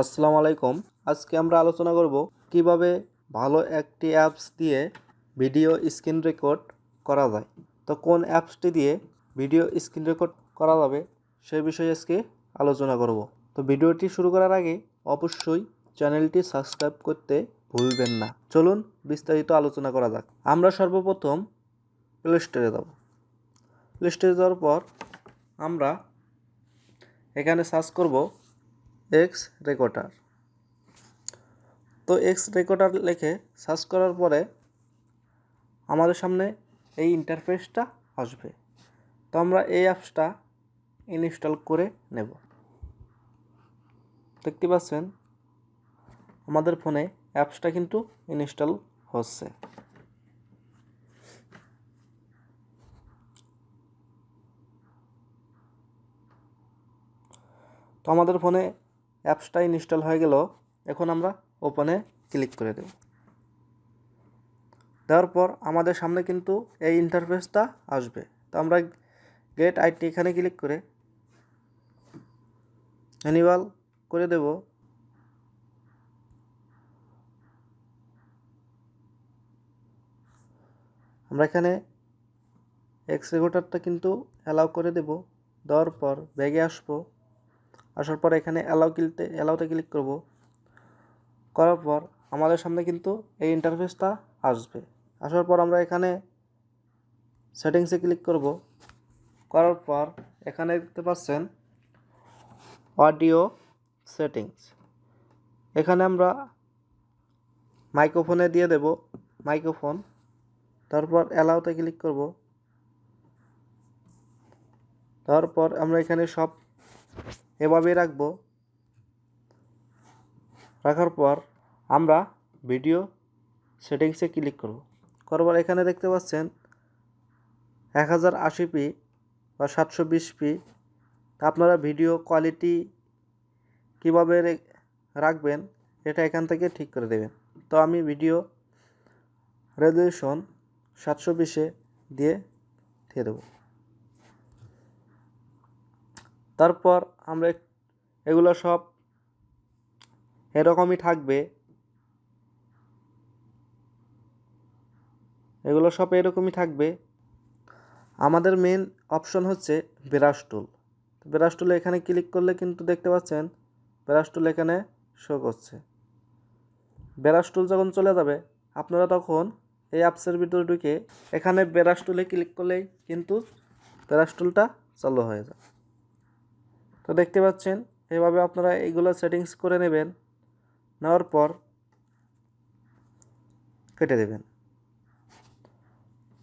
আসসালামু আলাইকুম। আজকে আমরা আলোচনা করব কিভাবে ভালো একটি অ্যাপস দিয়ে ভিডিও স্ক্রিন রেকর্ড করা যায়। তো কোন অ্যাপসটি দিয়ে ভিডিও স্ক্রিন রেকর্ড করা যাবে সেই বিষয়ে আজকে আলোচনা করব। তো ভিডিওটি শুরু করার আগে অবশ্যই চ্যানেলটি সাবস্ক্রাইব করতে ভুলবেন না। চলুন বিস্তারিত আলোচনা করা যাক। আমরা সর্বপ্রথম প্লে স্টোরে যাব। প্লে স্টোরে যাওয়ার পর আমরা এখানে সার্চ করব এক্স রেকর্ডার। তো এক্স রেকর্ডার লিখে সার্চ করার পরে আমাদের সামনে এই ইন্টারফেসটা আসবে। তো আমরা এই অ্যাপসটা ইনস্টল করে নেব। দেখতে পাচ্ছেন আমাদের ফোনে অ্যাপসটা কিন্তু ইনস্টল হচ্ছে। তো আমাদের ফোনে অ্যাপসটা ইনস্টল হয়ে গেল। এখন আমরা ওপেনে ক্লিক করে দেব। দেওয়ার পর আমাদের সামনে কিন্তু এই ইন্টারফেসটা আসবে। তো আমরা গেট আইটি এখানে ক্লিক করে অ্যানিভাল করে দেব। আমরা এখানে এক্স রেকর্ডারটা কিন্তু অ্যালাউ করে দেব। দেওয়ার পর ব্যাগে আসবো। আসার পর এখানে অ্যালাউতে ক্লিক করব। করার পর আমাদের সামনে কিন্তু এই ইন্টারফেসটা আসবে। আসার পর আমরা এখানে সেটিংসে ক্লিক করব। করার পর এখানে দেখতে পাচ্ছেন অডিও সেটিংস। এখানে আমরা মাইক্রোফোনে দিয়ে দেব মাইক্রোফোন। তারপর অ্যালাউতে ক্লিক করব। তারপর আমরা এখানে সব এভাবেই রাখবো। রাখার পর আমরা ভিডিও সেটিংসে ক্লিক করব। করার এখানে দেখতে পাচ্ছেন 1080p বা 720p। আপনারা ভিডিও কোয়ালিটি কীভাবে রাখবেন এটা এখান থেকে ঠিক করে দেবেন। তো আমি ভিডিও রেজলিউশন 720-এ দিয়ে দেব। তারপর আমরা এগুলো সব এরকমই থাকবে। আমাদের মেন অপশন হচ্ছে ব্রাশ টুল। ব্রাশ টুলে এখানে ক্লিক করলে কিন্তু দেখতে পাচ্ছেন ব্রাশ টুল এখানে শো করছে। ব্রাশ টুল যখন চলে যাবে আপনারা তখন এই অ্যাপসের ভিতরে ঢুকে এখানে ব্রাশ টুলে ক্লিক করলেই কিন্তু ব্রাশ টুলটা চালু হয়ে যায়। তো দেখতে পাচ্ছেন এইভাবে আপনারা এইগুলো সেটিংস করে নেবেন। নেওয়ার পর কেটে দেবেন।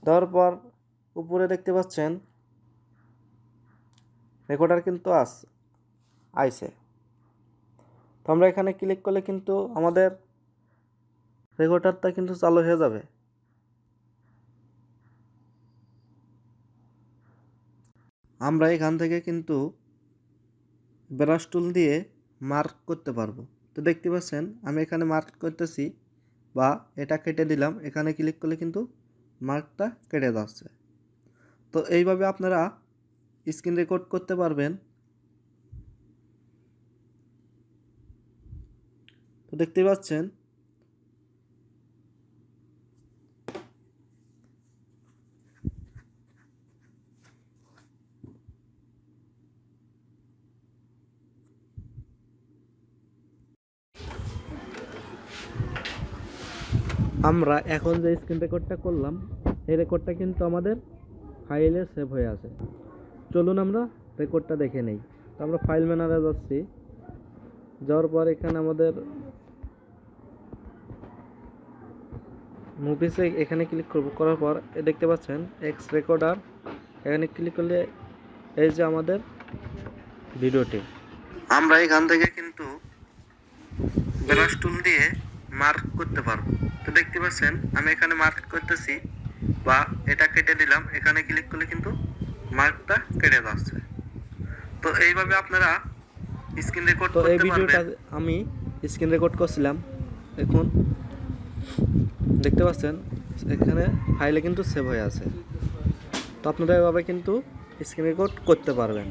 দেওয়ার পর উপরে দেখতে পাচ্ছেন রেকর্ডার কিন্তু আইছে। তো আমরা এখানে ক্লিক করলে কিন্তু আমাদের রেকর্ডারটা কিন্তু চালু হয়ে যাবে। আমরা এখান থেকে কিন্তু ব্রাশ টুল দিয়ে মার্ক করতে পারবো। তো দেখতে পাচ্ছেন আমি এখানে মার্ক করতেছি বা এটা কেটে দিলাম। এখানে ক্লিক করলে কিন্তু মার্কটা কেটে যাচ্ছে। তো এইভাবে আপনারা স্ক্রিন রেকর্ড করতে পারবেন। তো দেখতে পাচ্ছেন আমরা এখন যে স্ক্রিন রেকর্ডটা করলাম এই রেকর্ডটা কিন্তু আমাদের ফাইলে সেভ হয়ে আছে। চলুন আমরা রেকর্ডটা দেখে নেই। তো আমরা ফাইল ম্যানেজারে যাচ্ছি। যাওয়ার পর এখানে আমাদের মুভিসে এখানে ক্লিক করব। করার পর দেখতে পাচ্ছেন এক্স রেকর্ডার। এখানে ক্লিক করলে এই যে আমাদের ভিডিওটি আমরা এখান থেকে কিন্তু ব্রাশ টুল দিয়ে মার্ক করতে পারবো। তো দেখতে পাচ্ছেন আমি এখানে মার্ক করতেছি বা এটা কেটে দিলাম। এখানে ক্লিক করলে কিন্তু মার্কটা কেটে যাচ্ছে। তো এইভাবে আপনারা স্ক্রিন রেকর্ড করতে পারবেন। তো এই ভিডিওটা আমি স্ক্রিন রেকর্ড করছিলাম। এখন দেখতে পাচ্ছেন এখানে ফাইলে কিন্তু সেভ হয়ে আছে। তো আপনারা এভাবে কিন্তু স্ক্রিন রেকর্ড করতে পারবেন।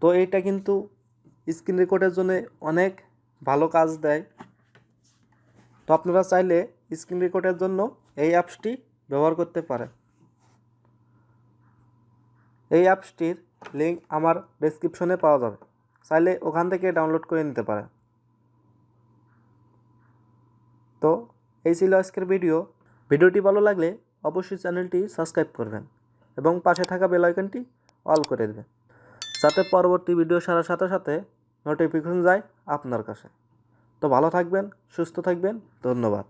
তো এইটা কিন্তু স্ক্রিন রেকর্ডের জন্য অনেক ভালো কাজ দেয়। তো আপনারা চাইলে স্ক্রিন রেকর্ডের জন্য এই অ্যাপসটি ব্যবহার করতে পারেন। এই অ্যাপসটির লিঙ্ক আমার ডেসক্রিপশনে পাওয়া যাবে, চাইলে ওখান থেকে ডাউনলোড করে নিতে পারেন। তো এই ছিল আজকের ভিডিওটি ভালো লাগলে অবশ্যই চ্যানেলটি সাবস্ক্রাইব করবেন এবং পাশে থাকা বেল আইকনটি অল করে দেবেন, যাতে পরবর্তী ভিডিও ছাড়ার সাথে সাথে নোটিফিকেশন যায় আপনার কাছে। তো ভালো থাকবেন, সুস্থ থাকবেন, ধন্যবাদ।